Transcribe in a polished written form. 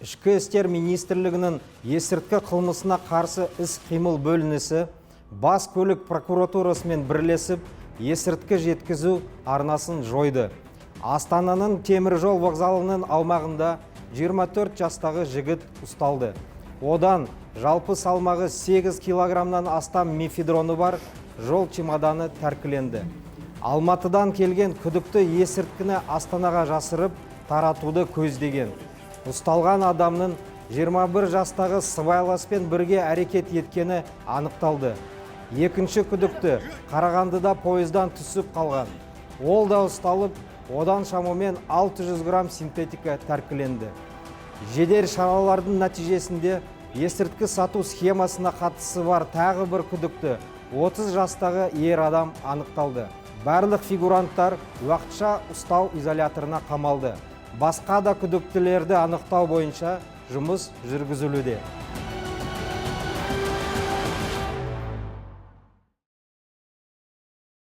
Ішкі істер министрлігінің есірткі қылмысына қарсы іс-қимыл бөлінісі бас көлік прокуратурасымен бірлесіп есірткі жеткізу арнасын жойды. Астананың теміржол вокзалының аумағында 24 жастағы жігіт ұсталды. Одан жалпы салмағы 8 килограммнан астам мефедроны бар жол чемоданы тәркіленді. Алматыдан келген күдікті есірткіні Астанаға жасырып таратуды көздеген. Ұсталған адамның 21 жастағы сыбайласпен бірге әрекет еткені анықталды. Екінші күдікті Қарағандыда пойыздан түсіп қалған. Ол да ұсталып, одан шамамен 600 грамм синтетика тәркіленді. Жедел шаралардың нәтижесінде есірткі сату схемасына қатысы бар тағы бір күдікті 30 жастағы ер адам анықталды. Барлық фигуранттар уақытша ұстау изоляторына қамалды. Басқа да күдіктілерді анықтау бойынша жұмыс жүргізілуде.